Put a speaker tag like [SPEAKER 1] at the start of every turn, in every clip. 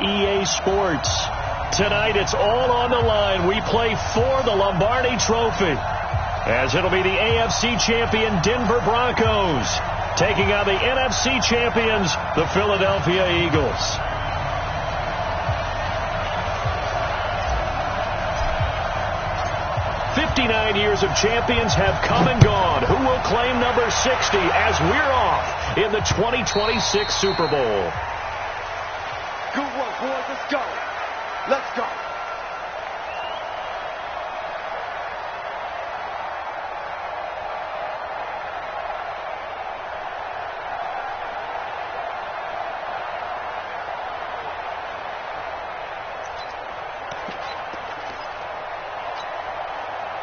[SPEAKER 1] EA Sports. Tonight, it's all on the line. We play for the Lombardi Trophy, as it'll be the AFC champion Denver Broncos taking on the NFC champions, the Philadelphia Eagles. "59 years of champions have come and gone. Who will claim number 60 as we're off in the 2026 Super Bowl?"
[SPEAKER 2] Good work, boys. Let's go. Let's go.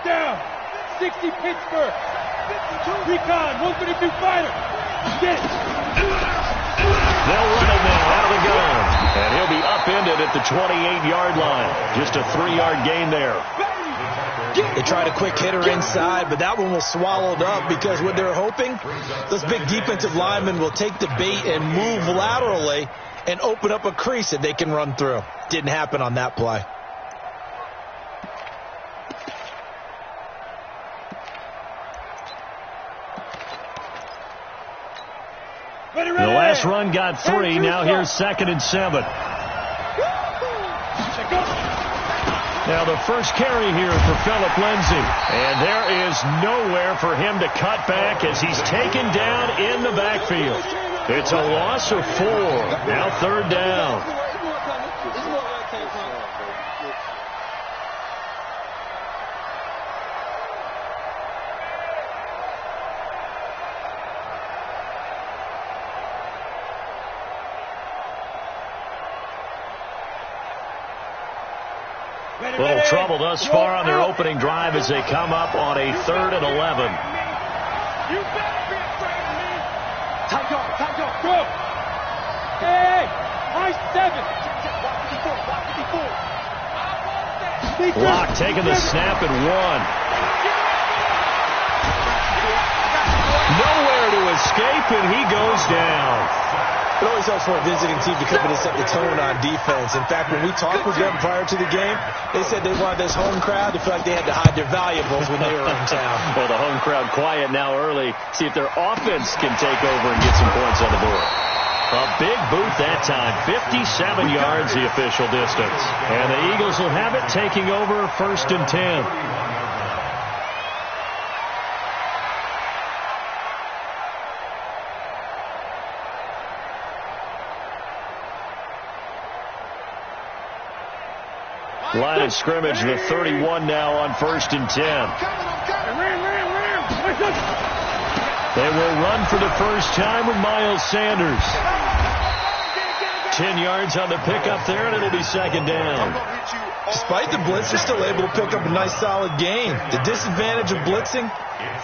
[SPEAKER 3] Down. 60 Pittsburgh. Reek185's fighter. Get.
[SPEAKER 1] They'll run it now out of the gun. And he'll be upended at the 28-yard line. Just a 3-yard gain there.
[SPEAKER 4] They tried a quick hitter inside, but that one was swallowed up because what they're hoping, those big defensive linemen will take the bait and move laterally and open up a crease that they can run through. Didn't happen on that play.
[SPEAKER 1] The last run got 3. Now here's 2nd and 7. Now the first carry here for Phillip Lindsay. And there is nowhere for him to cut back as he's taken down in the backfield. It's a loss of 4. Now 3rd down. A little trouble thus far on their opening drive as they come up on a 3rd and 11.
[SPEAKER 3] You better be afraid of me. Time go. Go. Hey, I-7.
[SPEAKER 1] Block taking the snap and 1. Nowhere to escape, and he goes down.
[SPEAKER 4] It always helps for a visiting team to come in and set the tone on defense. In fact, when we talked with them prior to the game, they said they wanted this home crowd to feel like they had to hide their valuables when they were in town.
[SPEAKER 1] Well, the home crowd quiet now early. See if their offense can take over and get some points on the board. A big boot that time. 57 yards the official distance. And the Eagles will have it taking over 1st and 10. Line of scrimmage, the 31 now on 1st and 10. They will run for the first time with Miles Sanders. 10 yards on the pickup there, and it'll be 2nd down.
[SPEAKER 4] Despite the blitz, they're still able to pick up a nice solid gain. The disadvantage of blitzing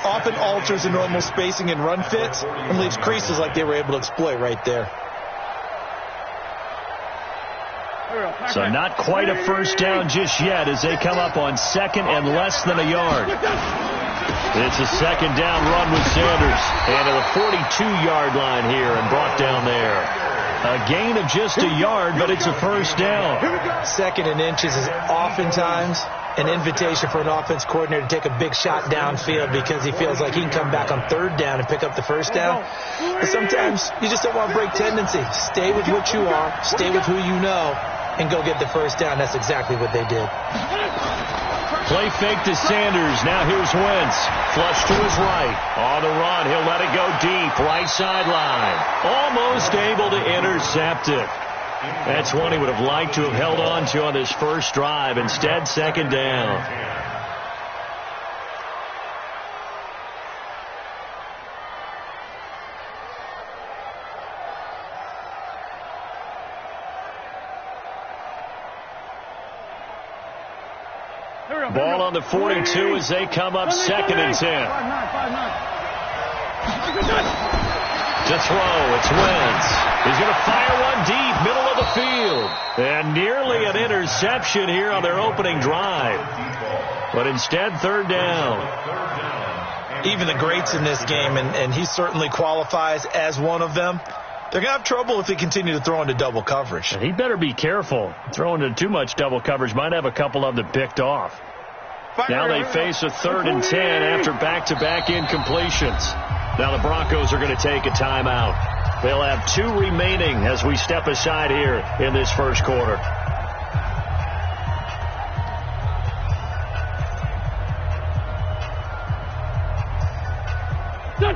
[SPEAKER 4] often alters the normal spacing and run fits and leaves creases like they were able to exploit right there.
[SPEAKER 1] So not quite a first down just yet as they come up on 2nd and less than a yard. It's a 2nd down run with Sanders. And to the 42-yard line here and brought down there. A gain of just a yard, but it's a first down.
[SPEAKER 4] 2nd and inches is oftentimes an invitation for an offense coordinator to take a big shot downfield because he feels like he can come back on 3rd down and pick up the first down. But sometimes you just don't want to break tendency. Stay with what you are. Stay with who you know. And go get the first down. That's exactly what they did.
[SPEAKER 1] Play fake to Sanders. Now here's Wentz. Flush to his right. On the run. He'll let it go deep. Right sideline. Almost able to intercept it. That's one he would have liked to have held on to on this first drive. Instead, 2nd down. Ball on the 42 as they come up 2nd and 10. To throw, it's Wentz. He's going to fire one deep, middle of the field. And nearly an interception here on their opening drive. But instead, 3rd down.
[SPEAKER 4] Even the greats in this game, and he certainly qualifies as one of them, They're going to have trouble if they continue to throw into double coverage.
[SPEAKER 1] And he better be careful. Throwing into too much double coverage might have a couple of them picked off. Now they face a 3rd and 10 after back-to-back incompletions. Now the Broncos are going to take a timeout. They'll have 2 remaining as we step aside here in this first quarter.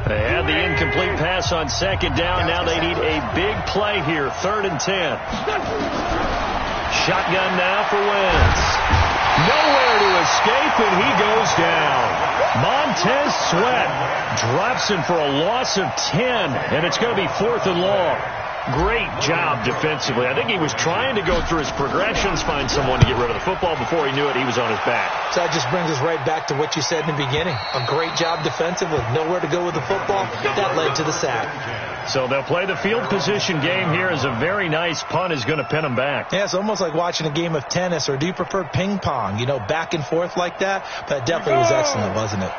[SPEAKER 1] They had the incomplete pass on 2nd down. Now they need a big play here. 3rd and 10. Shotgun now for Wentz. Nowhere to escape, and he goes down. Montez Sweat drops him for a loss of 10, and it's going to be 4th and long. Great job defensively. I think he was trying to go through his progressions, find someone to get rid of the football. Before he knew it, he was on his back.
[SPEAKER 4] So that just brings us right back to what you said in the beginning. A great job defensively. Nowhere to go with the football. That led to the sack.
[SPEAKER 1] So they'll play the field position game here as a very nice punt is going to pin them back.
[SPEAKER 4] Yeah, it's almost like watching a game of tennis, or do you prefer ping pong? You know, back and forth like that? But it definitely was excellent, wasn't it?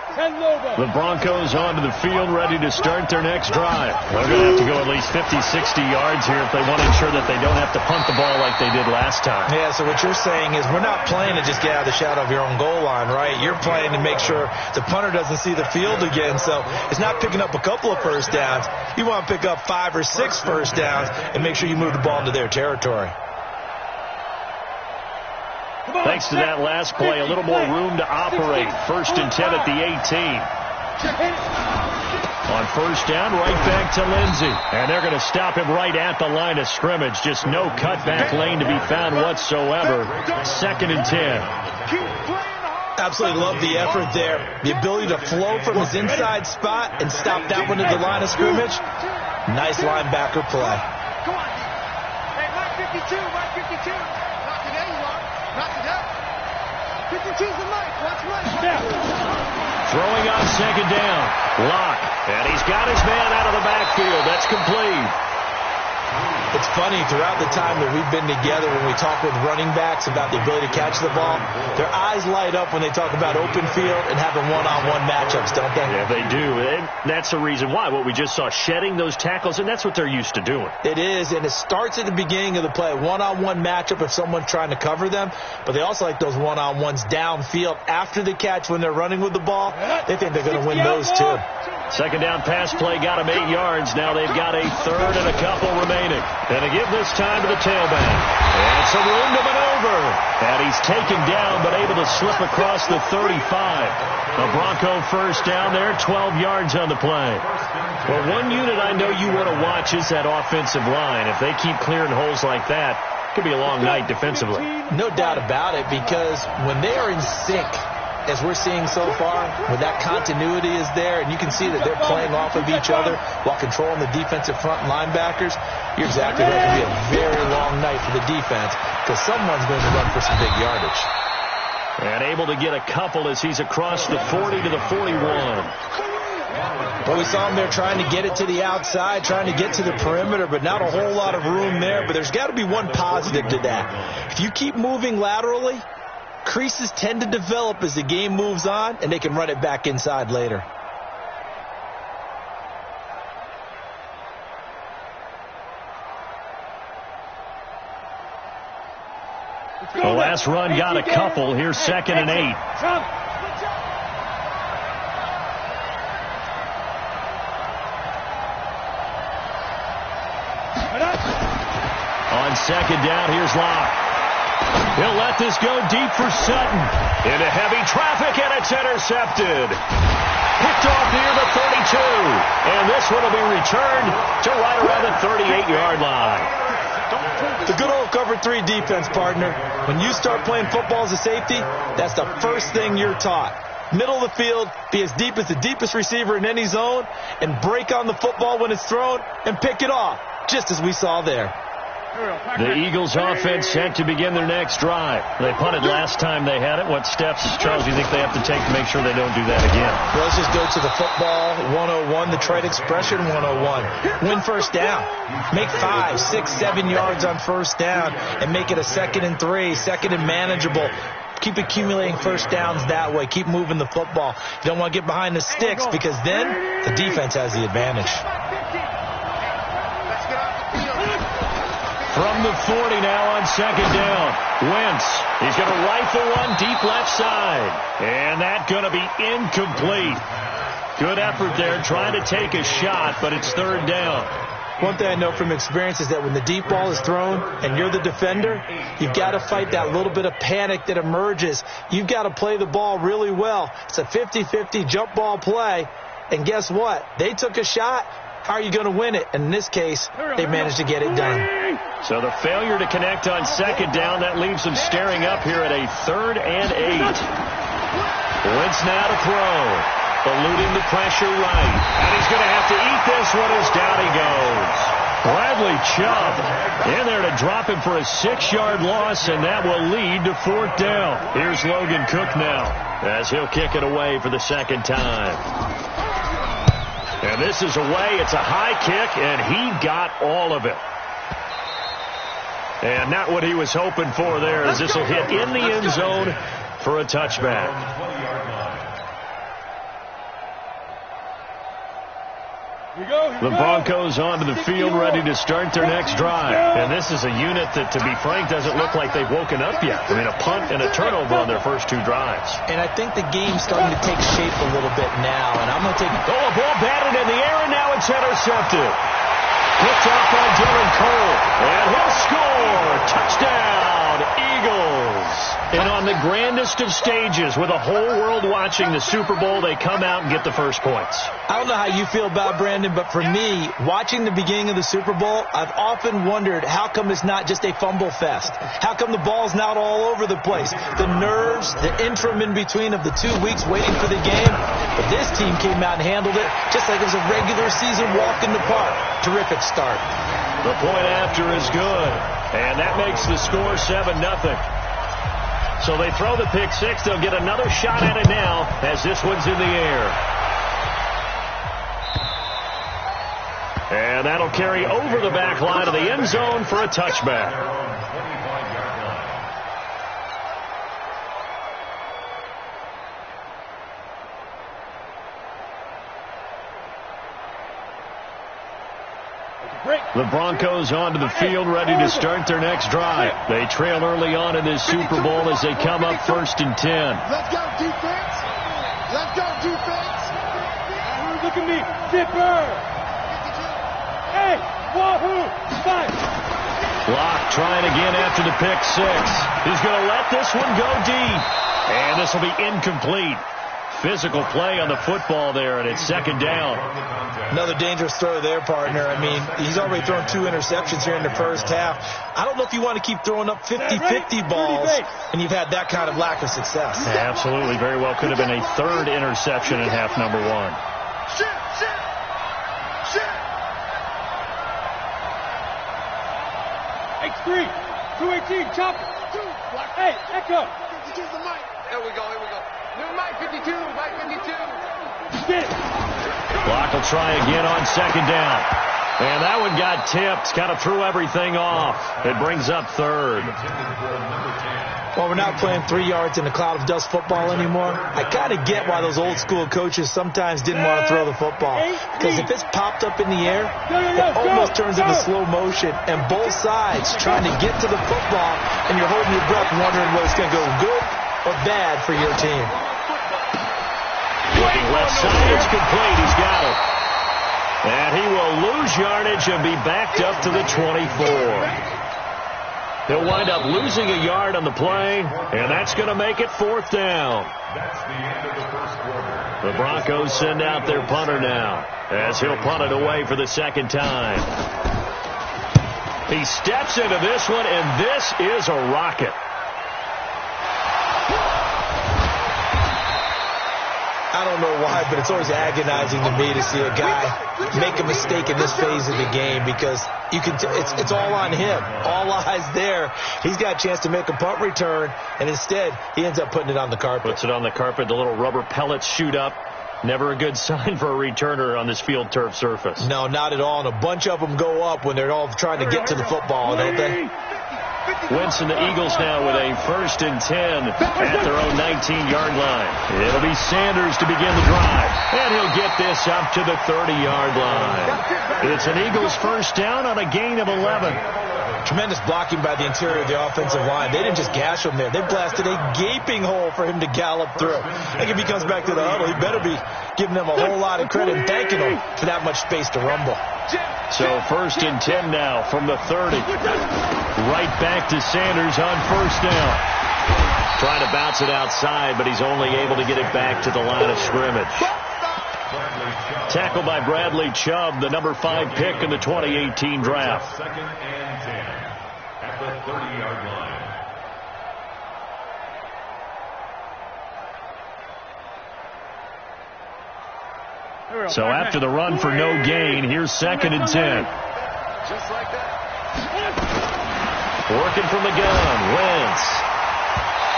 [SPEAKER 1] The Broncos onto the field, ready to start their next drive. They're going to have to go at least 50, 60 yards here if they want to ensure that they don't have to punt the ball like they did last time.
[SPEAKER 4] Yeah, so what you're saying is we're not playing to just get out of the shadow of your own goal line, right? You're playing to make sure the punter doesn't see the field again. So it's not picking up a couple of first downs. You want to pick up 5 or 6 first downs and make sure you move the ball into their territory.
[SPEAKER 1] Thanks to that last play, a little more room to operate. 1st and 10 at the 18. On 1st down, right back to Lindsey. And they're going to stop him right at the line of scrimmage. Just no cutback lane to be found whatsoever. 2nd and 10.
[SPEAKER 4] Absolutely love the effort there. The ability to flow from his inside spot and stop that one at the line of scrimmage. Nice linebacker play.
[SPEAKER 2] Go on. Hey, Mark 52, Mark 52. Not today, you are. Not today. 52's the mic. Watch right.
[SPEAKER 1] Throwing on 2nd down. Lock. And he's got his man out of the backfield. That's complete.
[SPEAKER 4] It's funny, throughout the time that we've been together, when we talk with running backs about the ability to catch the ball, their eyes light up when they talk about open field and having one-on-one matchups, don't they?
[SPEAKER 1] Yeah, they do. And that's the reason why. What we just saw, shedding those tackles, and that's what they're used to doing.
[SPEAKER 4] It is, and it starts at the beginning of the play. One-on-one matchup if someone's trying to cover them, but they also like those one-on-ones downfield after the catch when they're running with the ball. They think they're going to win those too.
[SPEAKER 1] 2nd down pass play got him 8 yards. Now they've got a 3rd and a couple remaining. And to give this time to the tailback. And some room to maneuver. And he's taken down but able to slip across the 35. The Bronco 1st down there, 12 yards on the play. Well, one unit I know you want to watch is that offensive line. If they keep clearing holes like that, it could be a long night defensively.
[SPEAKER 4] No doubt about it, because when they are in sync, as we're seeing so far, when that continuity is there, and you can see that they're playing off of each other while controlling the defensive front linebackers, you're exactly right. It could be a very long night for the defense because someone's going to run for some big yardage.
[SPEAKER 1] And able to get a couple as he's across the 40 to the 41.
[SPEAKER 4] But we saw him there trying to get it to the outside, trying to get to the perimeter, but not a whole lot of room there. But there's got to be one positive to that. If you keep moving laterally, creases tend to develop as the game moves on, and they can run it back inside later.
[SPEAKER 1] The last run got a couple. Here's 2nd and 8. On 2nd down, here's Locke. He'll let this go deep for Sutton. Into heavy traffic, and it's intercepted. Picked off near the 32. And this one will be returned to right around the 38-yard line.
[SPEAKER 4] The good old cover 3 defense, partner. When you start playing football as a safety, that's the first thing you're taught. Middle of the field, be as deep as the deepest receiver in any zone, and break on the football when it's thrown and pick it off, just as we saw there.
[SPEAKER 1] The Eagles offense set to begin their next drive. They punted last time they had it. What steps, Charles, do you think they have to take to make sure they don't do that again?
[SPEAKER 4] Well, let's just go to the football 101, the trade expression 101. Win first down. Make 5, 6, 7 yards on first down and make it a 2nd and 3, 2nd and manageable. Keep accumulating first downs that way. Keep moving the football. You don't want to get behind the sticks because then the defense has the advantage.
[SPEAKER 2] Let's get
[SPEAKER 1] From the 40 now on second down. Wentz, he's going to rifle one deep left side. And that's going to be incomplete. Good effort there trying to take a shot, but it's third down.
[SPEAKER 4] One thing I know from experience is that when the deep ball is thrown and you're the defender, you've got to fight that little bit of panic that emerges. You've got to play the ball really well. It's a 50-50 jump ball play. And guess what? They took a shot. How are you going to win it? And in this case, they managed to get it done.
[SPEAKER 1] So the failure to connect on second down, that leaves them staring up here at a 3rd and 8. Wentz now to throw. Eluding the pressure right. And he's going to have to eat this one as down he goes. Bradley Chubb in there to drop him for a 6-yard loss, and that will lead to 4th down. Here's Logan Cook now as he'll kick it away for the second time. And this is away. It's a high kick, and he got all of it. And not what he was hoping for there, as this will hit in the end zone for a touchback. The Broncos onto the field ready to start their next drive. And this is a unit that, to be frank, doesn't look like they've woken up yet. I mean, a punt and a turnover on their first 2 drives.
[SPEAKER 4] And I think the game's starting to take shape a little bit now. And I'm going to take...
[SPEAKER 1] Oh, a ball batted in the air, and now it's intercepted. Picked off by Dylan Cole. And he'll score. Touchdown, Eagles. And on the grandest of stages, with the whole world watching the Super Bowl, they come out and get the first points.
[SPEAKER 4] I don't know how you feel about it, Brandon, but for me, watching the beginning of the Super Bowl, I've often wondered how come it's not just a fumble fest? How come the ball's not all over the place? The nerves, the interim in between of the 2 weeks waiting for the game. But this team came out and handled it just like it was a regular season walk in the park. Terrific start.
[SPEAKER 1] The point after is good, and that makes the score 7-0. So they throw the pick 6. They'll get another shot at it now as this one's in the air. And that'll carry over the back line of the end zone for a touchback. The Broncos onto the field ready to start their next drive. They trail early on in this Super Bowl as they come up 1st and 10.
[SPEAKER 2] Let's go, defense. Let's go, defense.
[SPEAKER 3] Look at me. Zipper. Hey, wahoo. Fight.
[SPEAKER 1] Lock trying again after the pick 6. He's going to let this one go deep. And this will be incomplete. Physical play on the football there, and it's 2nd down.
[SPEAKER 4] Another dangerous throw there, partner. I mean, he's already thrown 2 interceptions here in the first half. I don't know if you want to keep throwing up 50-50 balls, and you've had that kind of lack of success.
[SPEAKER 1] Yeah, absolutely. Very well could have been a 3rd interception in half number 1.
[SPEAKER 3] X3, 218, chop it. Hey, Echo.
[SPEAKER 2] Here we go. New Mike 52, Mike 52.
[SPEAKER 1] Block will try again on 2nd down. And that one got tipped. Kind of threw everything off. It brings up 3rd.
[SPEAKER 4] Well, we're not playing 3 yards in a cloud of dust football anymore. I kind of get why those old school coaches sometimes didn't want to throw the football. Because if it's popped up in the air, it almost turns into slow motion. And both sides trying to get to the football, and you're holding your breath wondering whether it's going to go good or bad for your team.
[SPEAKER 1] Looking left side, it's complete. He's got it. And he will lose yardage and be backed up to the 24. He'll wind up losing a yard on the play, and that's going to make it 4th down.
[SPEAKER 5] That's the end of the first quarter.
[SPEAKER 1] The Broncos send out their punter now as he'll punt it away for the 2nd time. He steps into this one, and this is a rocket.
[SPEAKER 4] I don't know why, but it's always agonizing to me to see a guy make a mistake in this phase of the game, because you can it's all on him. All eyes there. He's got a chance to make a punt return, and instead he ends up putting it on the carpet.
[SPEAKER 1] Puts it on the carpet. The little rubber pellets shoot up. Never a good sign for a returner on this field turf surface.
[SPEAKER 4] No, not at all. And a bunch of them go up when they're all trying to get to the football, don't they?
[SPEAKER 1] Wentz and the Eagles now with a 1st and 10 at their own 19-yard line. It'll be Sanders to begin the drive. And he'll get this up to the 30-yard line. It's an Eagles 1st down on a gain of 11.
[SPEAKER 4] Tremendous blocking by the interior of the offensive line. They didn't just gash him there. They blasted a gaping hole for him to gallop through. I think if he comes back to the huddle, he better be giving them a whole lot of credit and thanking them for that much space to rumble.
[SPEAKER 1] So 1st and 10 now from the 30. Right back to Sanders on 1st down. Trying to bounce it outside, but he's only able to get it back to the line of scrimmage. Tackled by Bradley Chubb, the number 5 pick in the 2018 draft.
[SPEAKER 5] 2nd and 10 at the 30-yard line.
[SPEAKER 1] So after the run for no gain, here's 2nd and 10.
[SPEAKER 2] Just like that.
[SPEAKER 1] Working from the gun, Wentz.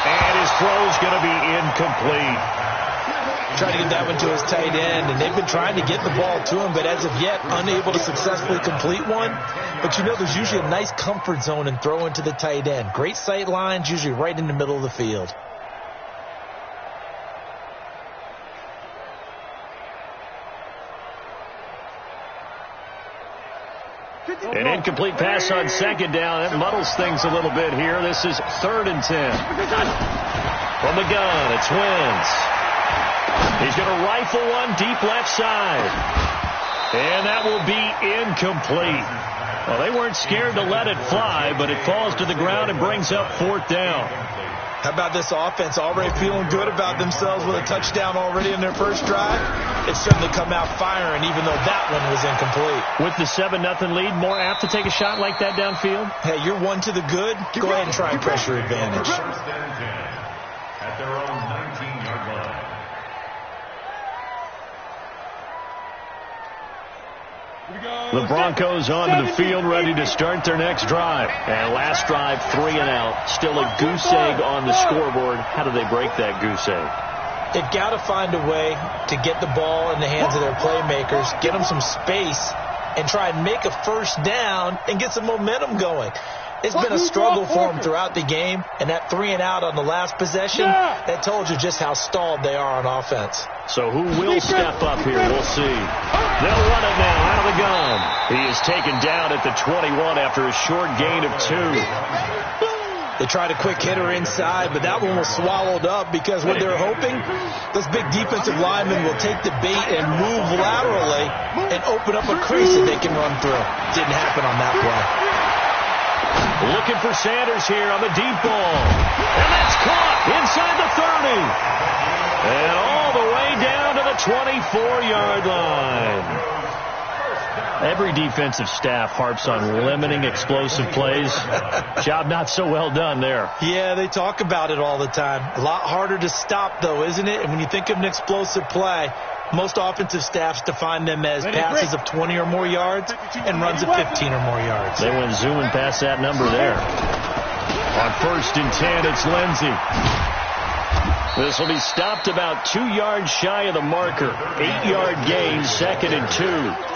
[SPEAKER 1] And his throw's going to be incomplete.
[SPEAKER 4] Trying to get that one to his tight end, and they've been trying to get the ball to him, but as of yet, unable to successfully complete one. But you know, there's usually a nice comfort zone in throwing to the tight end. Great sight lines, usually right in the middle of the field.
[SPEAKER 1] An incomplete pass on 2nd down. That muddles things a little bit here. This is 3rd and 10. From the gun, it's Wentz. He's going to rifle one deep left side. And that will be incomplete. Well, they weren't scared to let it fly, but it falls to the ground and brings up 4th down.
[SPEAKER 4] How about this offense already feeling good about themselves with a touchdown already in their first drive? It's certainly come out firing, even though that one was incomplete.
[SPEAKER 1] With the 7-0 lead, more apt to take a shot like that downfield?
[SPEAKER 4] Hey, you're one to the good. Go ahead and try and press your advantage.
[SPEAKER 5] 1st and 10 at their own 19-yard line.
[SPEAKER 1] The Broncos onto the field, ready to start their next drive. And last drive, 3 and out. Still a goose egg on the scoreboard. How do they break that goose egg?
[SPEAKER 4] They've got to find a way to get the ball in the hands of their playmakers, get them some space, and try and make a 1st down and get some momentum going. It's been a struggle for them throughout the game, and that 3 and out on the last possession, that told you just how stalled they are on offense.
[SPEAKER 1] So who will step up here? We'll see. They'll run it now out of the gun. He is taken down at the 21 after a short gain of 2.
[SPEAKER 4] They tried a quick hitter inside, but that one was swallowed up because what they're hoping, those big defensive linemen will take the bait and move laterally and open up a crease that they can run through. Didn't happen on that play.
[SPEAKER 1] Looking for Sanders here on the deep ball. And that's caught inside the 30. And all the way down to the 24-yard line. Every defensive staff harps on limiting explosive plays. Job not so well done there.
[SPEAKER 4] Yeah, they talk about it all the time. A lot harder to stop, though, isn't it? And when you think of an explosive play, most offensive staffs define them as passes of 20 or more yards and runs of 15 or more yards.
[SPEAKER 1] They went zooming past that number there. On 1st and 10, it's Lindsey. This will be stopped about 2 yards shy of the marker. 8-yard gain, 2nd and 2.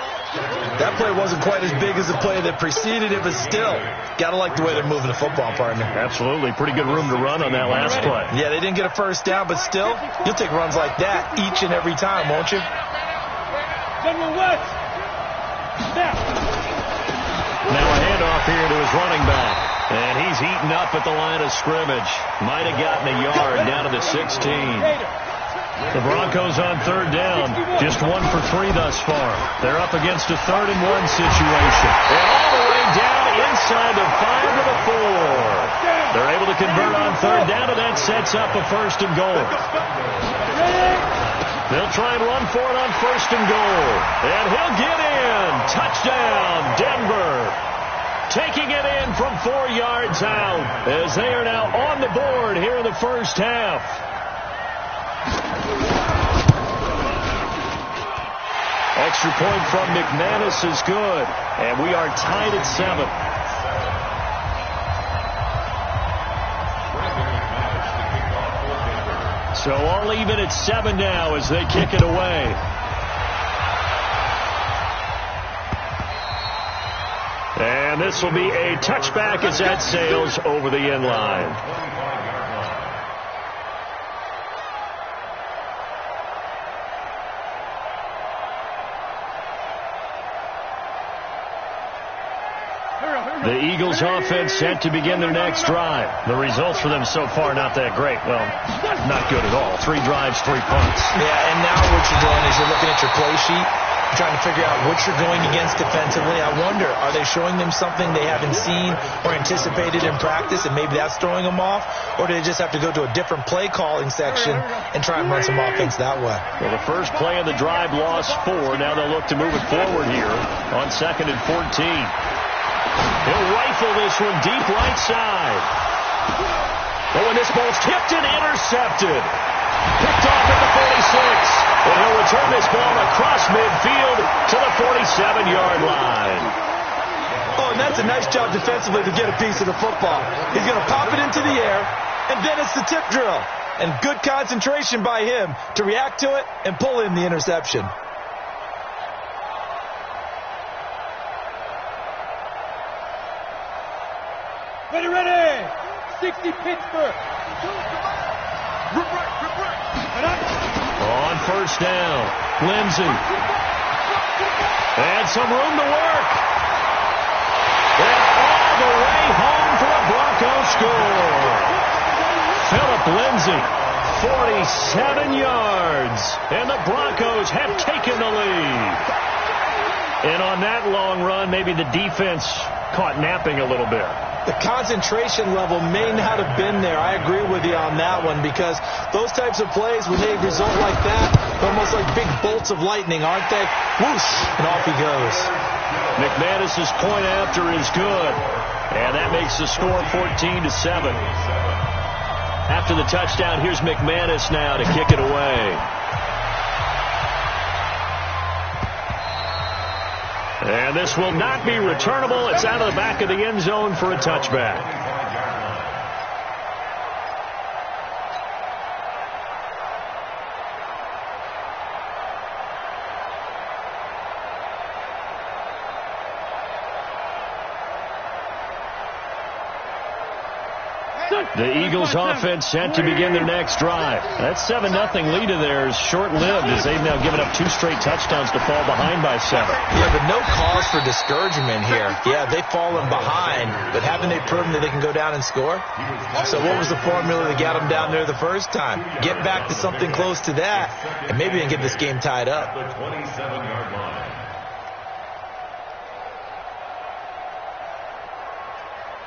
[SPEAKER 4] That play wasn't quite as big as the play that preceded it, but still, got to like the way they're moving the football, partner.
[SPEAKER 1] Absolutely. Pretty good room to run on that last play.
[SPEAKER 4] Yeah, they didn't get a 1st down, but still, you'll take runs like that each and every time, won't you?
[SPEAKER 3] General West.
[SPEAKER 1] Now a handoff here to his running back. And he's eaten up at the line of scrimmage. Might have gotten a yard down to the 16. The Broncos on 3rd down. Just 1 for 3 thus far. They're up against a 3rd and 1 situation. And all the way down inside the 5 to the 4. They're able to convert on 3rd down, and that sets up a 1st and goal. They'll try and run for it on 1st and goal. And he'll get in. Touchdown, Denver. Taking it in from 4 yards out as they are now on the board here in the first half. Extra point from McManus is good, and we are tied at 7. So all even at 7 now as they kick it away. And this will be a touchback as that sails over the end line. The Eagles offense set to begin their next drive. The results for them so far not that great. Well, not good at all. 3 drives, 3 punts.
[SPEAKER 4] Yeah, and now what you're doing is you're looking at your play sheet, trying to figure out what you're going against defensively. I wonder, are they showing them something they haven't seen or anticipated in practice, and maybe that's throwing them off? Or do they just have to go to a different play calling section and try and run some offense that way?
[SPEAKER 1] Well, the first play of the drive lost 4. Now they'll look to move it forward here on 2nd and 14. He'll rifle this one deep right side. Oh, and this ball's tipped and intercepted. Picked off at the 46. And he'll return this ball across midfield to the 47-yard line.
[SPEAKER 4] Oh, and that's a nice job defensively to get a piece of the football. He's going to pop it into the air, and then it's the tip drill. And good concentration by him to react to it and pull in the interception.
[SPEAKER 3] Ready. 60 Pittsburgh.
[SPEAKER 1] On first down, Lindsey. And some room to work. And all the way home for a Broncos score. Philip Lindsey, 47 yards. And the Broncos have taken the lead. And on that long run, maybe the defense caught napping a little bit.
[SPEAKER 4] The concentration level may not have been there. I agree with you on that one, because those types of plays, when they result like that, they're almost like big bolts of lightning, aren't they? Whoosh, and off he goes.
[SPEAKER 1] McManus's point after is good, and that makes the score 14-7. After the touchdown, here's McManus now to kick it away. And this will not be returnable. It's out of the back of the end zone for a touchback. The Eagles offense set to begin their next drive. That 7-0 lead of theirs short-lived, as they've now given up 2 straight touchdowns to fall behind by 7.
[SPEAKER 4] Yeah, but no cause for discouragement here. Yeah, they've fallen behind, but haven't they proven that they can go down and score? So what was the formula that got them down there the first time? Get back to something close to that, and maybe they can get this game tied up.
[SPEAKER 5] The 27-yard line.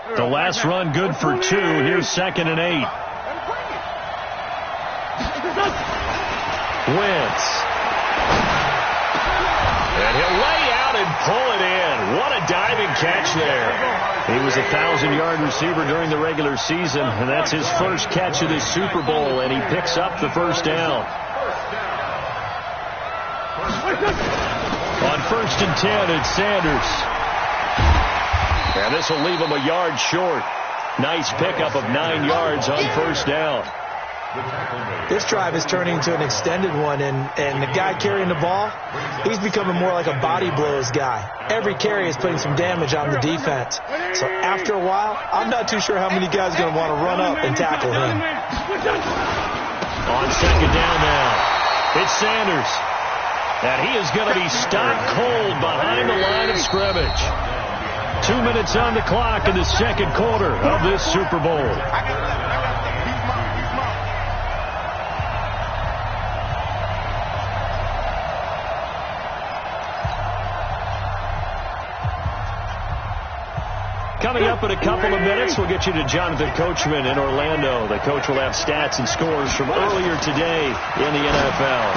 [SPEAKER 1] The last run good for 2. Here's 2nd and 8. Wentz. And he'll lay out and pull it in. What a diving catch there. He was a 1,000-yard receiver during the regular season, and that's his first catch of this Super Bowl, and he picks up the first down. On 1st and 10, it's Sanders. And this will leave him a yard short. Nice pickup of 9 yards on first down.
[SPEAKER 4] This drive is turning into an extended one, and the guy carrying the ball, he's becoming more like a body blows guy. Every carry is putting some damage on the defense. So after a while, I'm not too sure how many guys are going to want to run up and tackle him.
[SPEAKER 1] On 2nd down now, it's Sanders. And he is going to be stopped cold behind the line of scrimmage. 2 minutes on the clock in the second quarter of this Super Bowl. Coming up in a couple of minutes, we'll get you to Jonathan Coachman in Orlando. The coach will have stats and scores from earlier today in the NFL.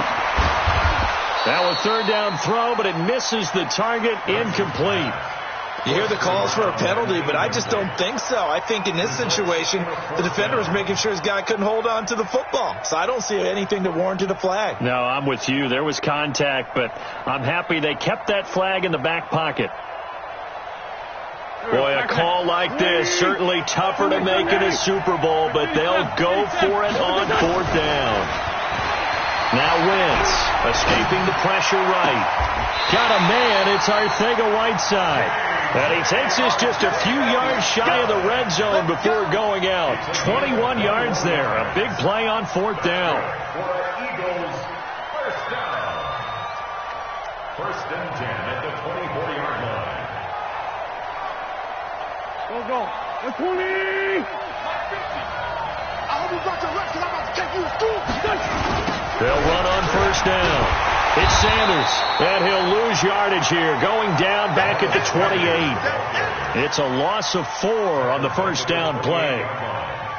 [SPEAKER 1] Now a 3rd down throw, but it misses the target, incomplete.
[SPEAKER 4] You hear the calls for a penalty, but I just don't think so. I think in this situation, the defender was making sure his guy couldn't hold on to the football. So I don't see anything that warranted a flag.
[SPEAKER 1] No, I'm with you. There was contact, but I'm happy they kept that flag in the back pocket. Boy, a call like this, certainly tougher to make in a Super Bowl, but they'll go for it on 4th down. Now Wentz, escaping the pressure right. Got a man, it's Arcega-Whiteside. And he takes us just a few yards shy of the red zone before going out. 21 yards there. A big play on 4th down.
[SPEAKER 5] For Eagles, first down. 1st and 10 at the 24-yard line.
[SPEAKER 3] Go. 120.
[SPEAKER 2] I hope you got your reps because I'm about to take you to school.
[SPEAKER 1] They'll run on first down. It's Sanders, and he'll lose yardage here, going down back at the 28. It's a loss of 4 on the first down play.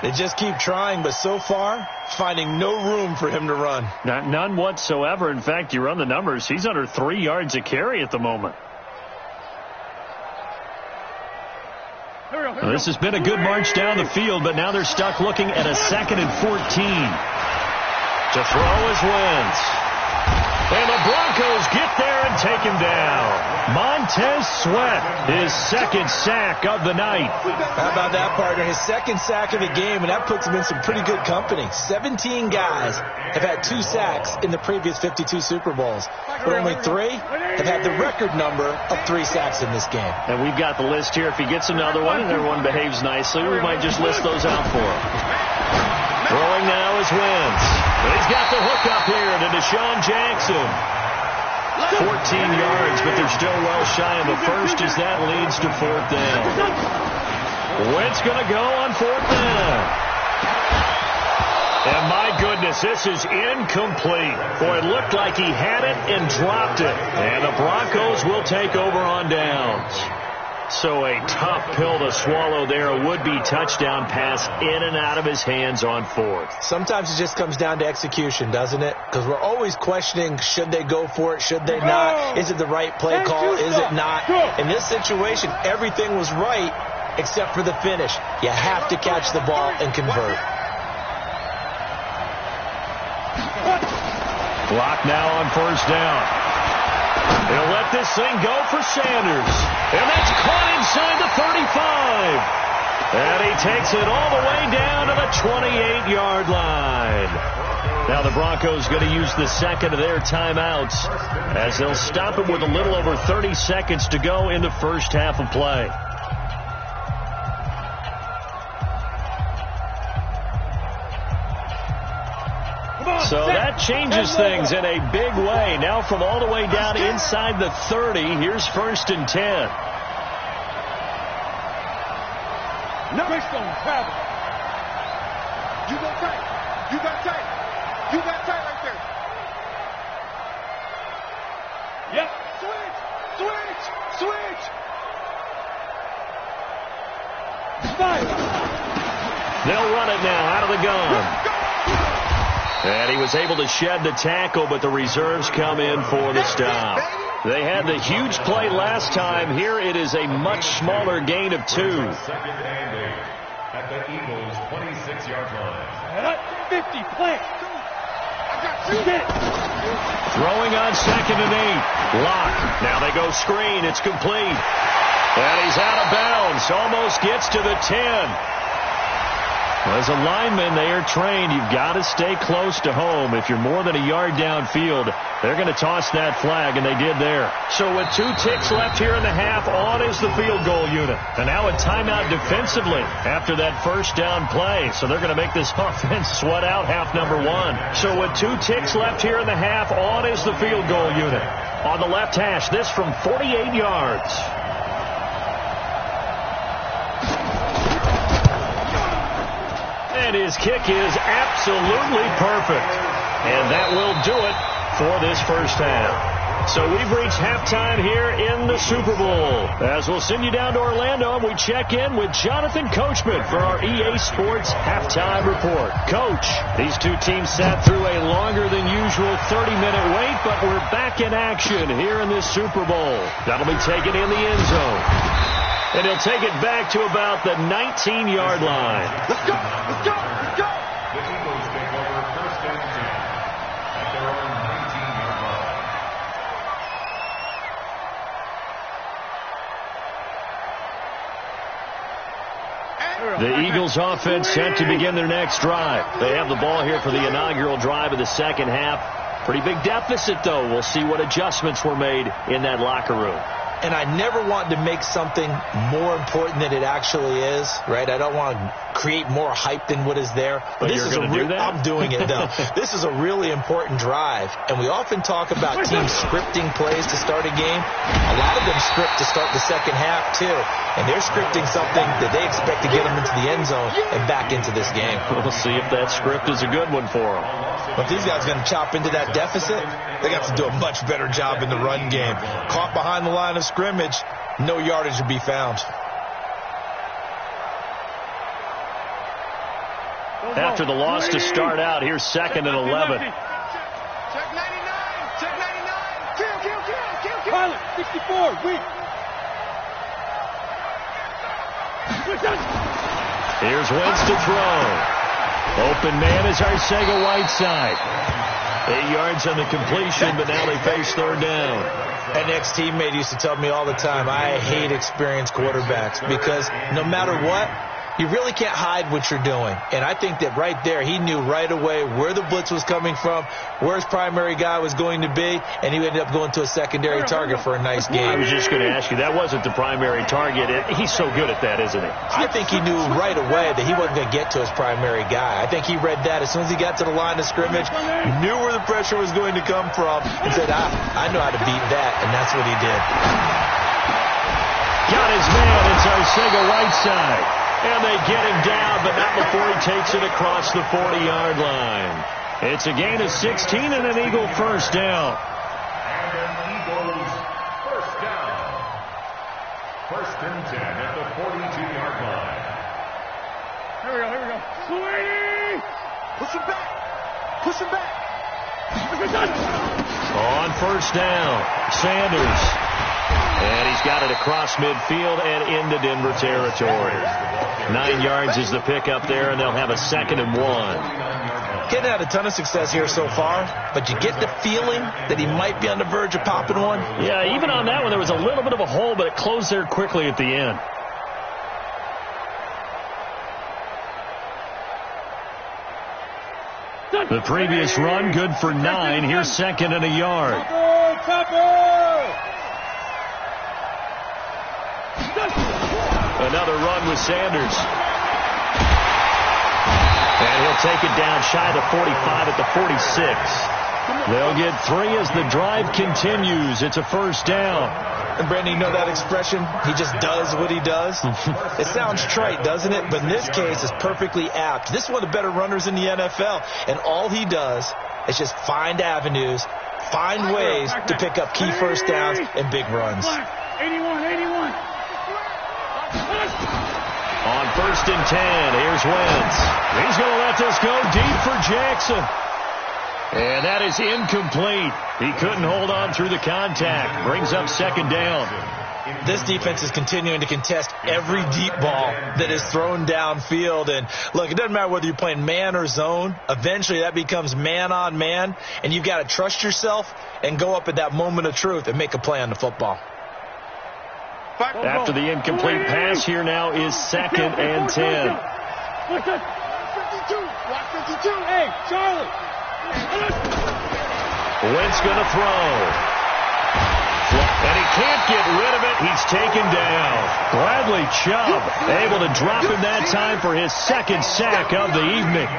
[SPEAKER 4] They just keep trying, but so far, finding no room for him to run.
[SPEAKER 1] None whatsoever. In fact, you run the numbers, he's under 3 yards a carry at the moment. Well, this has been a good march down the field, but now they're stuck looking at a 2nd and 14. To throw is Wentz. And the Broncos get there and take him down. Montez Sweat, his 2nd sack of the night.
[SPEAKER 4] How about that, partner? His 2nd sack of the game, and that puts him in some pretty good company. 17 guys have had 2 sacks in the previous 52 Super Bowls, but only 3 have had the record number of 3 sacks in this game.
[SPEAKER 1] And we've got the list here. If he gets another one and everyone behaves nicely, we might just list those out for him. Throwing now is Wentz. He's got the hook up here to Deshaun Jackson. 14 yards, but they're still well shy of the first as that leads to 4th down. Wentz going to go on 4th down. And my goodness, this is incomplete. Boy, it looked like he had it and dropped it. And the Broncos will take over on downs. So a tough pill to swallow there. A would-be touchdown pass in and out of his hands on 4th.
[SPEAKER 4] Sometimes it just comes down to execution, doesn't it? Because we're always questioning, should they go for it, should they not? Is it the right play call, is it not? In this situation, everything was right except for the finish. You have to catch the ball and convert.
[SPEAKER 1] Clock now on first down. He'll let this thing go for Sanders. And that's caught inside the 35. And he takes it all the way down to the 28-yard line. Now the Broncos going to use the 2nd of their timeouts as they'll stop it with a little over 30 seconds to go in the first half of play. So that changes things in a big way. Now from all the way down inside the 30, here's 1st and 10.
[SPEAKER 3] No, don't travel.
[SPEAKER 2] You got tight. You got tight. You got tight right there.
[SPEAKER 3] Yep.
[SPEAKER 2] Switch.
[SPEAKER 3] Fire.
[SPEAKER 1] They'll run it now out of the gun. And he was able to shed the tackle, but the reserves come in for the stop. They had the huge play last time. Here it is a much smaller gain of 2.
[SPEAKER 5] 2nd and 8 at the Eagles' 26-yard line.
[SPEAKER 3] 50, plant.
[SPEAKER 1] Throwing on 2nd and 8. Lock. Now they go screen. It's complete. And he's out of bounds. Almost gets to the 10. As a lineman, they are trained. You've got to stay close to home. If you're more than a yard downfield, they're going to toss that flag, and they did there. So with 2 ticks left here in the half, on is the field goal unit. And now a timeout defensively after that first down play. So they're going to make this offense sweat out half number 1. So with 2 ticks left here in the half, on is the field goal unit. On the left hash, this from 48 yards. And his kick is absolutely perfect. And that will do it for this first half. So we've reached halftime here in the Super Bowl. As we'll send you down to Orlando, and we check in with Jonathan Coachman for our EA Sports Halftime Report. Coach, these 2 teams sat through a longer than usual 30-minute wait, but we're back in action here in this Super Bowl. That'll be taken in the end zone. And he'll take it back to about the 19-yard line.
[SPEAKER 2] Let's go.
[SPEAKER 5] The Eagles take over 1st and 10 at their own 19-yard line.
[SPEAKER 1] The Eagles offense set to begin their next drive. They have the ball here for the inaugural drive of the second half. Pretty big deficit, though. We'll see what adjustments were made in that locker room.
[SPEAKER 4] and I never want to make something more important than it actually is, right? I don't want to create more hype than what is there.
[SPEAKER 1] But
[SPEAKER 4] this
[SPEAKER 1] you're
[SPEAKER 4] is
[SPEAKER 1] going to do that?
[SPEAKER 4] I'm doing it, though. This is a really important drive, and we often talk about teams scripting plays to start a game. A lot of them script to start the second half, too, and they're scripting something that they expect to get them into the end zone and back into this game.
[SPEAKER 1] We'll see if that script is a good one for them.
[SPEAKER 4] But if these guys are going to chop into that deficit, they got to do a much better job in the run game. Caught behind the line of scrimmage, no yardage to be found.
[SPEAKER 1] After the loss to start out, here's 2nd and 11.
[SPEAKER 2] Check 99. Check 99. Kill.
[SPEAKER 3] Pilot, 64, weak.
[SPEAKER 1] Here's Wentz to throw. Open man is Arcega-Whiteside. 8 yards on the completion, but now they face 3rd down.
[SPEAKER 4] An ex-teammate used to tell me all the time, I hate experienced quarterbacks because no matter what, you really can't hide what you're doing. And I think that right there, he knew right away where the blitz was coming from, where his primary guy was going to be, and he ended up going to a secondary target for a nice game.
[SPEAKER 1] I was just going to ask you, that wasn't the primary target. He's so good at that, isn't he?
[SPEAKER 4] I think he knew right away that he wasn't going to get to his primary guy. I think he read that as soon as he got to the line of scrimmage, knew where the pressure was going to come from, and said, I know how to beat that, and that's what he did.
[SPEAKER 1] Got his man. It's Arcega-Whiteside. And they get him down, but not before he takes it across the 40-yard line. It's a gain of 16 and an Eagle first down.
[SPEAKER 5] And an Eagles first down. 1st and 10 at the 42-yard line.
[SPEAKER 2] Here we go. Sweetie! Push him back.
[SPEAKER 1] On 1st down, Sanders. And he's got it across midfield and into Denver territory. 9 yards is the pickup there, and they'll have a 2nd and 1.
[SPEAKER 4] Getting had a ton of success here so far, but you get the feeling that he might be on the verge of popping one.
[SPEAKER 1] Yeah, even on that one, there was a little bit of a hole, but it closed there quickly at the end. The previous run, good for 9. Here's 2nd and a yard. Another run with Sanders. And he'll take it down shy of the 45 at the 46. They'll get 3 as the drive continues. It's a first down.
[SPEAKER 4] And Brandon, you know that expression? He just does what he does. It sounds trite, doesn't it? But in this case, it's perfectly apt. This is one of the better runners in the NFL. And all he does is just find avenues, find ways to pick up key first downs and big runs.
[SPEAKER 3] 81.
[SPEAKER 1] On 1st and 10, here's Wentz. He's going to let this go deep for Jackson. And that is incomplete. He couldn't hold on through the contact. Brings up 2nd down.
[SPEAKER 4] This defense is continuing to contest every deep ball that is thrown downfield. And look, it doesn't matter whether you're playing man or zone. Eventually that becomes man on man. And you've got to trust yourself and go up at that moment of truth and make a play on the football.
[SPEAKER 1] After the incomplete pass, here now is 2nd and 10.
[SPEAKER 2] 52.
[SPEAKER 3] Hey, Charlie.
[SPEAKER 1] Wentz going to throw. And he can't get rid of it. He's taken down. Bradley Chubb able to drop him that time for his 2nd sack of the evening.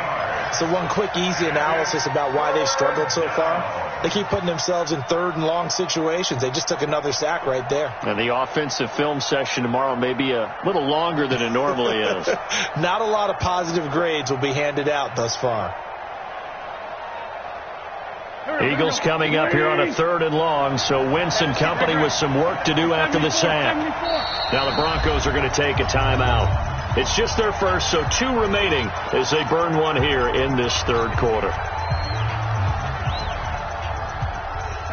[SPEAKER 4] So one quick, easy analysis about why they've struggled so far. They keep putting themselves in 3rd and long situations. They just took another sack right there.
[SPEAKER 1] And the offensive film session tomorrow may be a little longer than it normally is.
[SPEAKER 4] Not a lot of positive grades will be handed out thus far.
[SPEAKER 1] Eagles coming up here on a 3rd and long, so Wentz and company with some work to do after the sack. Now the Broncos are going to take a timeout. It's just their first, so 2 remaining as they burn one here in this 3rd quarter.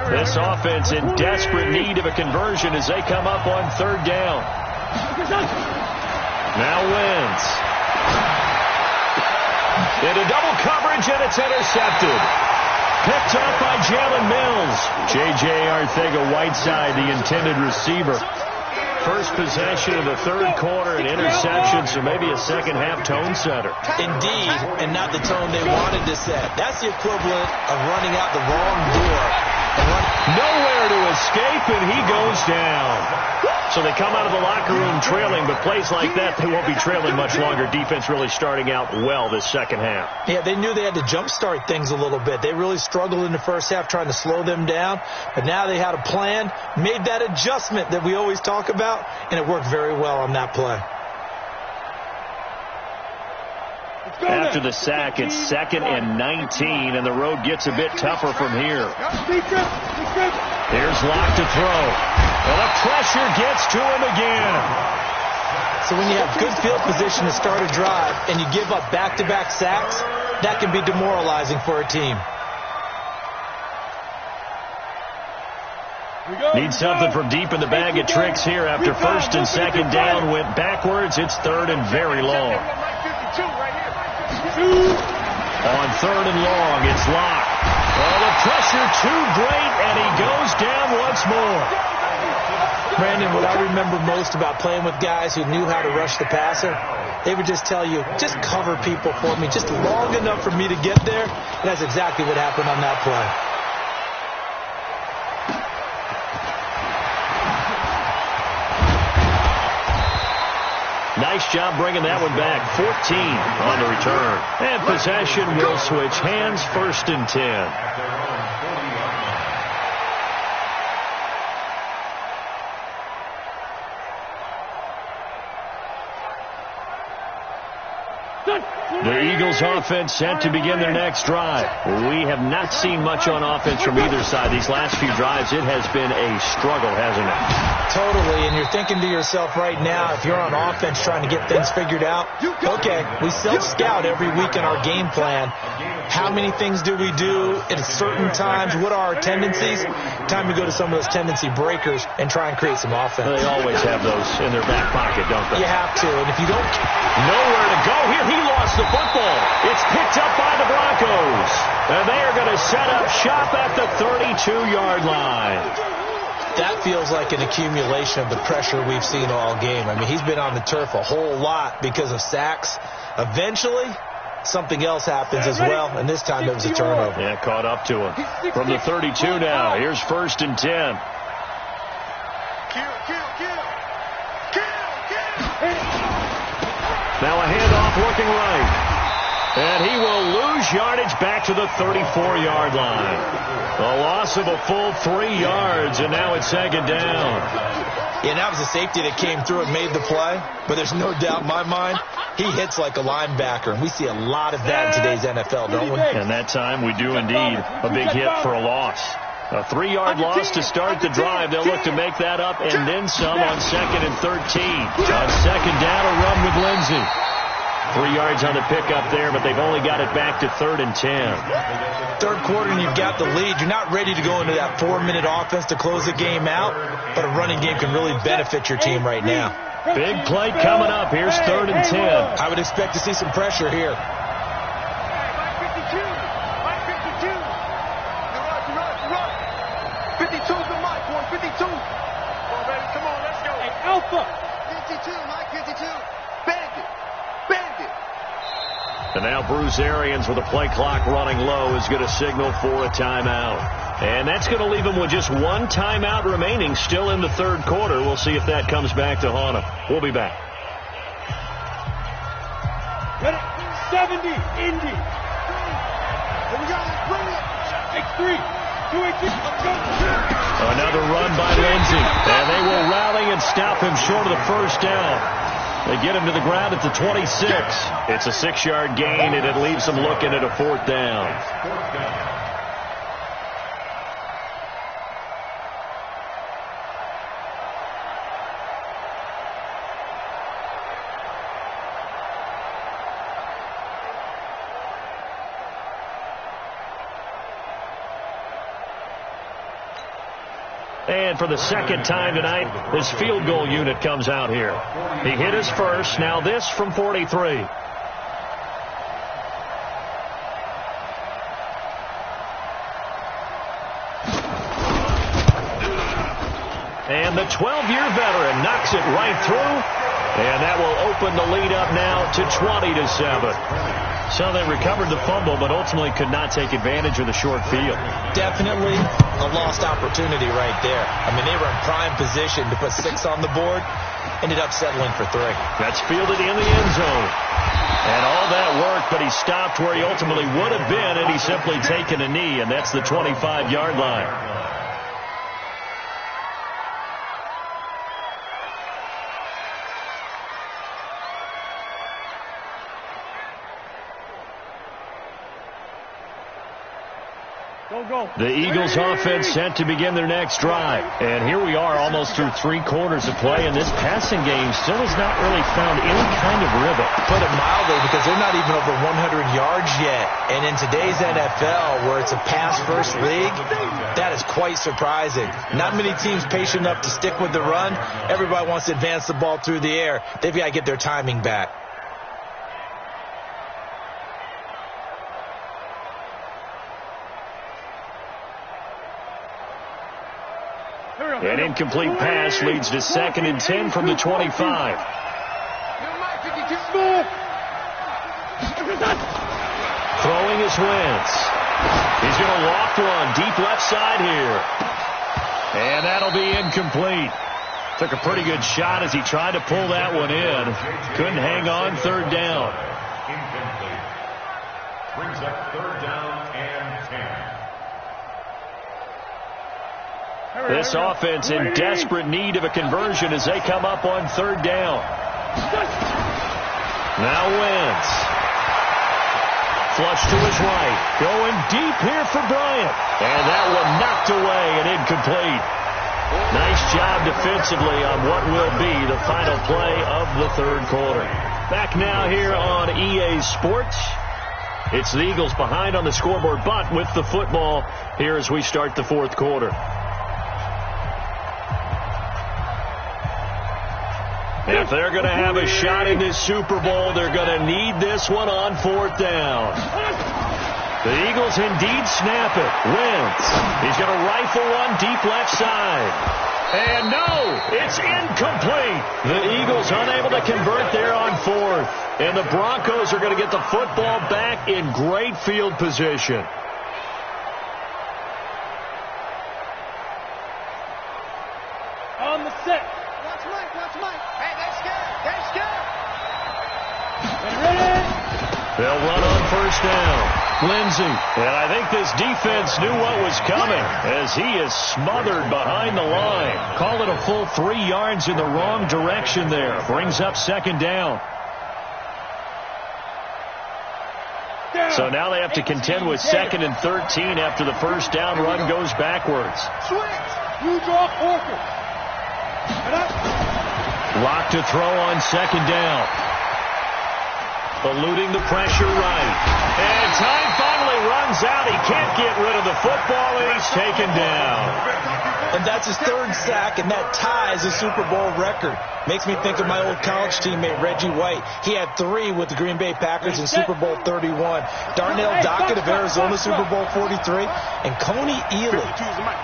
[SPEAKER 1] This offense in desperate need of a conversion as they come up on 3rd down. Now Wentz. Into double coverage, and it's intercepted. Picked up by Jalen Mills. J.J. Arcega-Whiteside, the intended receiver. First possession of the 3rd quarter, an interception, so maybe a second-half tone setter.
[SPEAKER 4] Indeed, and not the tone they wanted to set. That's the equivalent of running out the wrong door
[SPEAKER 1] Nowhere to escape, and he goes down. So they come out of the locker room trailing, but plays like that, they won't be trailing much longer. Defense really starting out well this second half.
[SPEAKER 4] Yeah, they knew they had to jumpstart things a little bit. They really struggled in the first half trying to slow them down, but now they had a plan, made that adjustment that we always talk about, and it worked very well on that play.
[SPEAKER 1] After the sack, it's 2nd and 19, and the road gets a bit tougher from here. Here's Locke to throw. And the pressure gets to him again.
[SPEAKER 4] So when you have good field position to start a drive and you give up back-to-back sacks, that can be demoralizing for a team.
[SPEAKER 1] Need something from deep in the bag of tricks here after 1st and 2nd down went backwards. It's 3rd and very long. On 3rd and long, it's Locke. Oh, the pressure too great, and he goes down once more.
[SPEAKER 4] Brandon, what I remember most about playing with guys who knew how to rush the passer, they would just tell you, just cover people for me, just long enough for me to get there. And that's exactly what happened on that play.
[SPEAKER 1] Nice job bringing that one back. 14 on the return. And possession will switch hands. 1st and 10. The Eagles offense set to begin their next drive. We have not seen much on offense from either side. These last few drives, it has been a struggle, hasn't it?
[SPEAKER 4] Totally, and you're thinking to yourself right now, if you're on offense trying to get things figured out, okay, we self-scout every week in our game plan. How many things do we do at certain times? What are our tendencies? Time to go to some of those tendency breakers and try and create some offense.
[SPEAKER 1] They always have those in their back pocket, don't they?
[SPEAKER 4] You have to, and if you don't...
[SPEAKER 1] Nowhere to go here. He lost the football. It's picked up by the Broncos. And they are going to set up shop at the 32-yard line.
[SPEAKER 4] That feels like an accumulation of the pressure we've seen all game. I mean, he's been on the turf a whole lot because of sacks. Eventually, something else happens as well, and this time it was a turnover.
[SPEAKER 1] Yeah, caught up to him. From the 32 now, here's 1st and 10. Now a handoff looking right. And he will lose yardage back to the 34-yard line. A loss of a full 3 yards, and now it's 2nd down.
[SPEAKER 4] Yeah, that was a safety that came through and made the play, but there's no doubt in my mind, he hits like a linebacker, and we see a lot of that in today's NFL, don't we?
[SPEAKER 1] And that time we do indeed a big hit for a loss. A 3-yard loss to start the drive. They'll look to make that up and then some on 2nd and 13. On 2nd down, a run with Lindsey. 3 yards on the pickup there, but they've only got it back to 3rd and 10.
[SPEAKER 4] Third quarter and you've got the lead. You're not ready to go into that 4-minute offense to close the game out, but a running game can really benefit your team right now.
[SPEAKER 1] Big play coming up. Here's 3rd and 10.
[SPEAKER 4] I would expect to see some pressure here.
[SPEAKER 1] And now Bruce Arians with the play clock running low is going to signal for a timeout. And that's going to leave him with just 1 timeout remaining still in the 3rd quarter. We'll see if that comes back to haunt him. We'll be back.
[SPEAKER 3] 70, Indy. X3.
[SPEAKER 1] Another run by Lindsey. And they will rally and stop him short of the 1st down. They get him to the ground at the 26. It's a 6-yard gain, and it leaves them looking at a 4th down. And for the 2nd time tonight, this field goal unit comes out here. He hit his first. Now this from 43. And the 12-year veteran knocks it right through. And that will open the lead up now to 20-7. So they recovered the fumble, but ultimately could not take advantage of the short field.
[SPEAKER 4] Definitely a lost opportunity right there. I mean, they were in prime position to put 6 on the board. Ended up settling for 3.
[SPEAKER 1] That's fielded in the end zone. And all that work, but he stopped where he ultimately would have been, and he's simply taken a knee, and that's the 25-yard line. The Eagles offense set to begin their next drive. And here we are almost through 3 quarters of play, and this passing game still has not really found any kind of rhythm.
[SPEAKER 4] Put it mildly, because they're not even over 100 yards yet. And in today's NFL, where it's a pass-first league, that is quite surprising. Not many teams patient enough to stick with the run. Everybody wants to advance the ball through the air. They've got to get their timing back.
[SPEAKER 1] An incomplete pass leads to 2nd and 10 from the 25. Throwing his Wentz. He's going to walk one deep left side here. And that'll be incomplete. Took a pretty good shot as he tried to pull that one in. Couldn't hang on. 3rd down.
[SPEAKER 5] Incomplete. Brings up 3rd down and 10.
[SPEAKER 1] This offense in desperate need of a conversion as they come up on 3rd down. Now Wentz. Flush to his right. Going deep here for Bryant. And that one knocked away and incomplete. Nice job defensively on what will be the final play of the 3rd quarter. Back now here on EA Sports. It's the Eagles behind on the scoreboard, but with the football here as we start the 4th quarter. If they're going to have a shot in this Super Bowl, they're going to need this one on 4th down. The Eagles indeed snap it. Wentz. He's going to rifle one deep left side. And no, it's incomplete. The Eagles unable to convert there on 4th. And the Broncos are going to get the football back in great field position.
[SPEAKER 3] On the set.
[SPEAKER 2] Watch Mike, watch Mike. Hey, they're scared. They're scared.
[SPEAKER 3] Ready?
[SPEAKER 1] They'll run on 1st down. Lindsey. And I think this defense knew what was coming as he is smothered behind the line. Call it a full 3 yards in the wrong direction there. Brings up 2nd down. So now they have to contend with 2nd and 13 after the 1st down run goes backwards.
[SPEAKER 3] Switch. You draw Porter.
[SPEAKER 1] Lock to throw on 2nd down. Eluding the pressure right. And time finally runs out. He can't get rid of the football, and he's taken down.
[SPEAKER 4] And that's his 3rd sack, and that ties a Super Bowl record. Makes me think of my old college teammate, Reggie White. He had 3 with the Green Bay Packers in Super Bowl 31. Darnell Dockett of Arizona, Super Bowl 43. And Coney Ealy,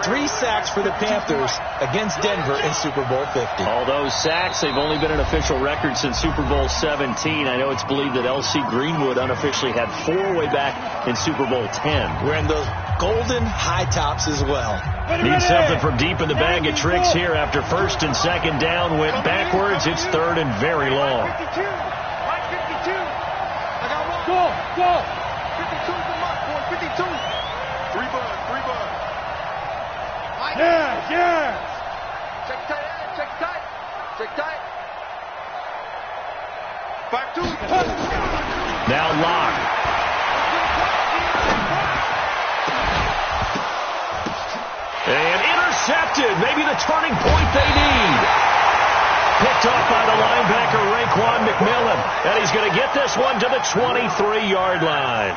[SPEAKER 4] 3 sacks for the Panthers against Denver in Super Bowl 50.
[SPEAKER 1] All those sacks, they've only been an official record since Super Bowl 17. I know it's believed that L.C. Greenwood unofficially had 4 way back in Super Bowl 10.
[SPEAKER 4] Wearing those golden high tops as well.
[SPEAKER 1] Need something from deep in the bag of tricks here after 1st and 2nd down went backwards. It's 3rd and very long.
[SPEAKER 2] Mike 52. Mike 52. I got one.
[SPEAKER 3] Go.
[SPEAKER 2] 52 for Mike, boy. 52. 3 bud. Mike.
[SPEAKER 3] Yeah.
[SPEAKER 2] Check tight end. Check tight. Check tight. 5-2.
[SPEAKER 1] Now Lock. And intercepted. Maybe the turning point they need. Picked off by the linebacker, Reek185's. And he's going to get this one to the 23-yard line.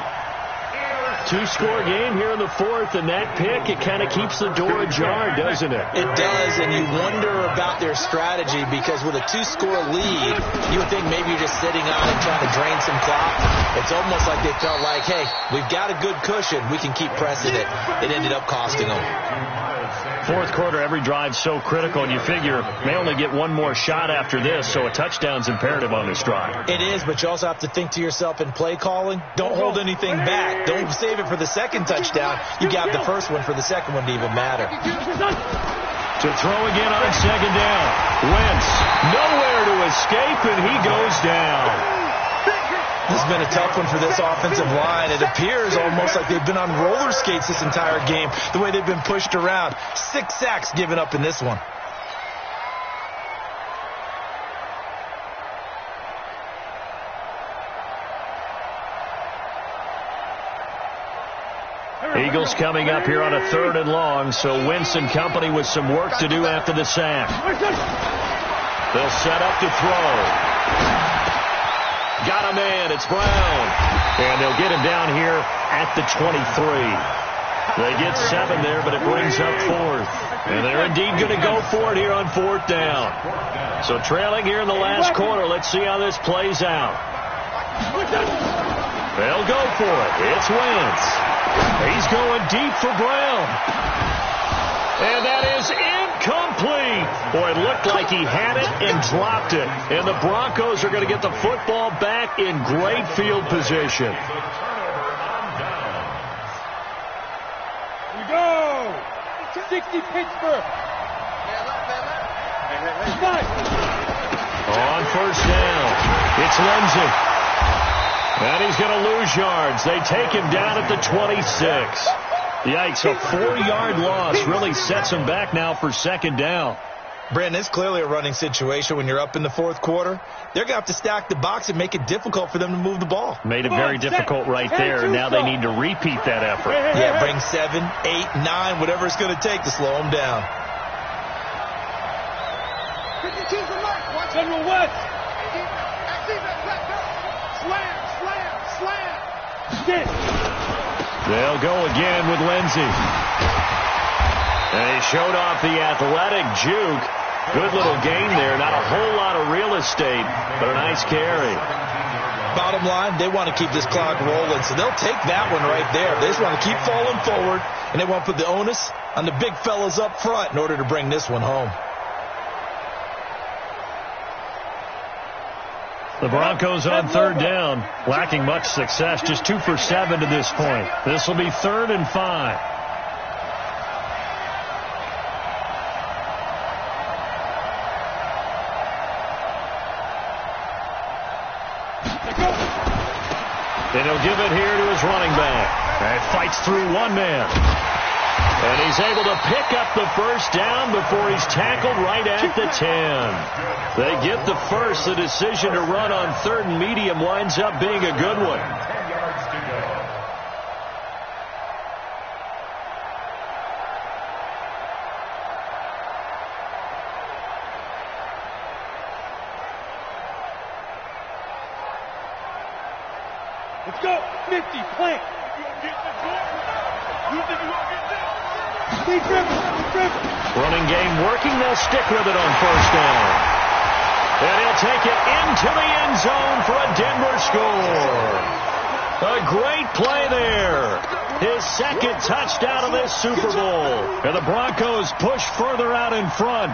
[SPEAKER 1] Two-score game here in the fourth, and that pick, it kind of keeps the door ajar, doesn't it?
[SPEAKER 4] It does, and you wonder about their strategy because with a two-score lead, you would think maybe you're just sitting on it trying to drain some clock. It's almost like they felt like, hey, we've got a good cushion. We can keep pressing it. It ended up costing them.
[SPEAKER 1] Fourth quarter, every drive's so critical, and you figure may only get one more shot after this, so a touchdown's imperative on this drive.
[SPEAKER 4] It is, but you also have to think to yourself in play calling, don't hold anything back. Don't save it for the second touchdown. You got the first one for the second one to even matter.
[SPEAKER 1] To throw again on second down. Wentz, nowhere to escape, and he goes down.
[SPEAKER 4] This has been a tough one for this offensive line. It appears almost like they've been on roller skates this entire game, the way they've been pushed around. 6 sacks given up in this one.
[SPEAKER 1] Eagles coming up here on a 3rd and long, so Wentz and company with some work to do after the sack. They'll set up to throw. Got a man. It's Brown. And they'll get him down here at the 23. They get 7 there, but it brings up 4th. And they're indeed going to go for it here on 4th down. So trailing here in the last quarter. Let's see how this plays out. They'll go for it. It's Wentz. He's going deep for Brown. And that is incomplete. Boy, it looked like he had it and dropped it. And the Broncos are going to get the football back in great field position.
[SPEAKER 3] We go. 60 Pittsburgh.
[SPEAKER 1] On first down, it's Lindsey. And he's going to lose yards. They take him down at the 26. Yikes, a 4-yard loss really sets him back now for second down.
[SPEAKER 4] Brandon, it's clearly a running situation when you're up in the fourth quarter. They're going to have to stack the box and make it difficult for them to move the ball.
[SPEAKER 1] Made it very difficult right there. Now they need to repeat that effort.
[SPEAKER 4] Yeah, bring 7, 8, 9, whatever it's going to take to slow them down.
[SPEAKER 2] 52's the mark. Watch
[SPEAKER 3] General West.
[SPEAKER 2] Slam.
[SPEAKER 1] They'll go again with Lindsey. And he showed off the athletic juke. Good little gain there. Not a whole lot of real estate, but a nice carry.
[SPEAKER 4] Bottom line, they want to keep this clock rolling, so they'll take that one right there. They just want to keep falling forward, and they want to put the onus on the big fellas up front in order to bring this one home.
[SPEAKER 1] The Broncos on 3rd down, lacking much success, just 2 for 7 to this point. This will be 3rd and 5. And he'll give it here to his running back. And fights through one man. And he's able to pick up the first down before he's tackled right at the 10. They get the first. The decision to run on 3rd and medium winds up being a good one.
[SPEAKER 5] 10 yards to go.
[SPEAKER 3] Let's go. 50. Plank. You think you won't get this?
[SPEAKER 1] Running game working. They'll stick with it on first down. And he'll take it into the end zone for a Denver score. A great play there. His second touchdown of this Super Bowl. And the Broncos push further out in front.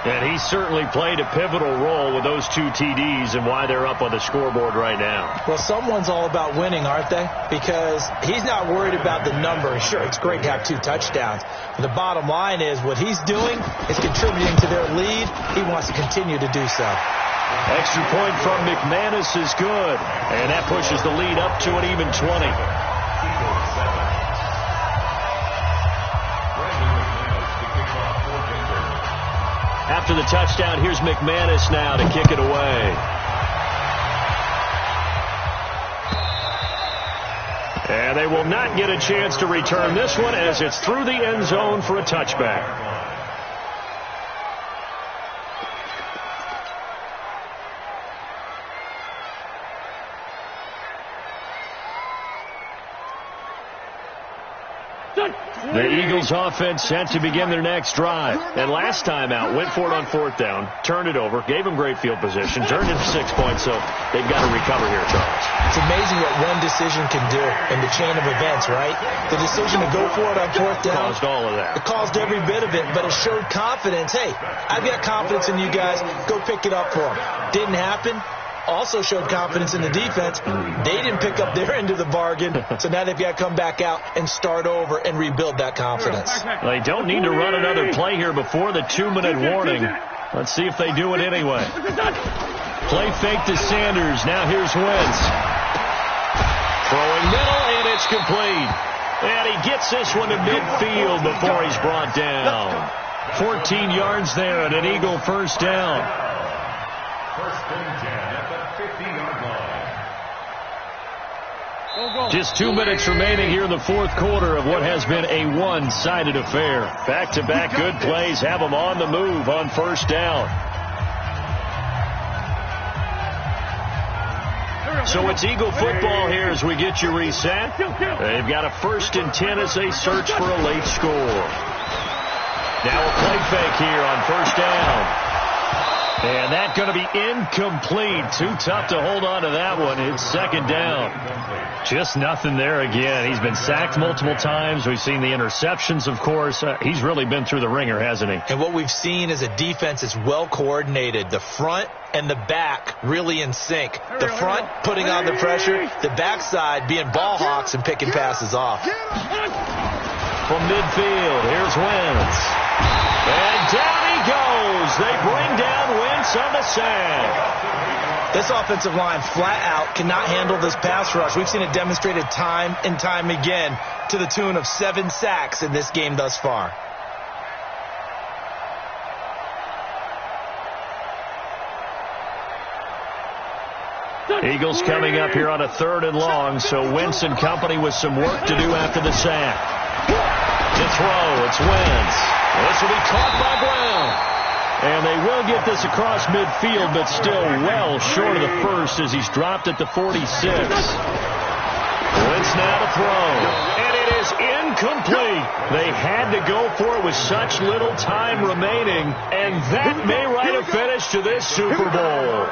[SPEAKER 1] And he certainly played a pivotal role with those 2 TDs and why they're up on the scoreboard right now.
[SPEAKER 4] Well, someone's all about winning, aren't they? Because he's not worried about the number. Sure, it's great to have 2 touchdowns. But the bottom line is what he's doing is contributing to their lead. He wants to continue to do so.
[SPEAKER 1] Extra point from McManus is good. And that pushes the lead up to an even 20. After the touchdown, here's McManus now to kick it away. And they will not get a chance to return this one as it's through the end zone for a touchback. The Eagles offense set to begin their next drive. And last time out, went for it on fourth down, turned it over, gave them great field position, turned it for 6 points, so they've got to recover here, Charles.
[SPEAKER 4] It's amazing what one decision can do in the chain of events, right? The decision to go for it on fourth down
[SPEAKER 1] caused all of that.
[SPEAKER 4] It caused every bit of it, but it showed confidence. Hey, I've got confidence in you guys. Go pick it up for them. Didn't happen. Also showed confidence in the defense. They didn't pick up their end of the bargain, so now they've got to come back out and start over and rebuild that confidence.
[SPEAKER 1] They don't need to run another play here before the 2-minute warning. Let's see if they do it anyway. Play fake to Sanders. Now here's Wentz. Throwing middle, and it's complete. And he gets this one to midfield before he's brought down. 14 yards there and an Eagle first down.
[SPEAKER 5] First and 10 at the 50-yard line.
[SPEAKER 1] Just 2 minutes remaining here in the fourth quarter of what has been a one-sided affair. Back-to-back good plays have them on the move on first down. So it's Eagle football here as we get you reset. They've got a 1st and 10 as they search for a late score. Now a play fake here on first down. And that's going to be incomplete. Too tough to hold on to that one. It's second down. Just nothing there again. He's been sacked multiple times. We've seen the interceptions, of course. He's really been through the ringer, hasn't he?
[SPEAKER 4] And what we've seen is a defense that's well coordinated. The front and the back really in sync. The front putting on the pressure. The backside being ball hawks and picking passes off.
[SPEAKER 1] From midfield, here's Wentz. And down he goes. They bring down Wentz on the sack.
[SPEAKER 4] This offensive line flat out cannot handle this pass rush. We've seen it demonstrated time and time again to the tune of 7 sacks in this game thus far.
[SPEAKER 1] Eagles coming up here on a 3rd and long, so Wentz and company with some work to do after the sack. To throw, it's Wentz. This will be caught by Brown. And they will get this across midfield, but still well short of the first as he's dropped at the 46. Wentz now to throw. And it is incomplete. They had to go for it with such little time remaining. And that may write a finish to this Super Bowl.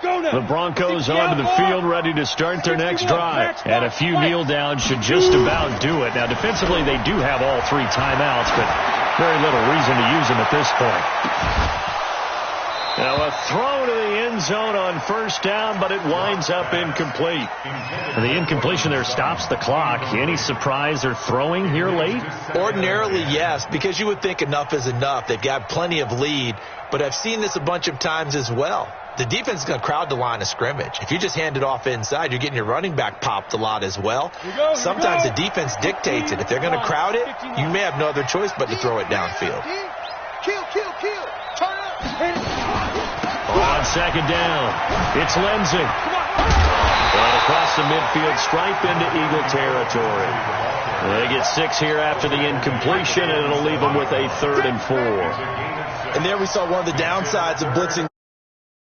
[SPEAKER 1] The Broncos onto the field, ready to start their next drive. And a few kneel downs should just about do it. Now, defensively, they do have all 3 timeouts, but very little reason to use them at this point. Now, a throw to the end zone on first down, but it winds up incomplete. And the incompletion there stops the clock. Any surprise they're throwing here late?
[SPEAKER 4] Ordinarily, yes, because you would think enough is enough. They've got plenty of lead, but I've seen this a bunch of times as well. The defense is going to crowd the line of scrimmage. If you just hand it off inside, you're getting your running back popped a lot as well. Sometimes the defense dictates it. If they're going to crowd it, you may have no other choice but to throw it downfield.
[SPEAKER 2] Kill. Turn up.
[SPEAKER 1] On second down, it's Lindsey. And across the midfield stripe into Eagle territory. They get 6 here after the incompletion, and it'll leave them with a 3rd and 4.
[SPEAKER 4] And there we saw one of the downsides of blitzing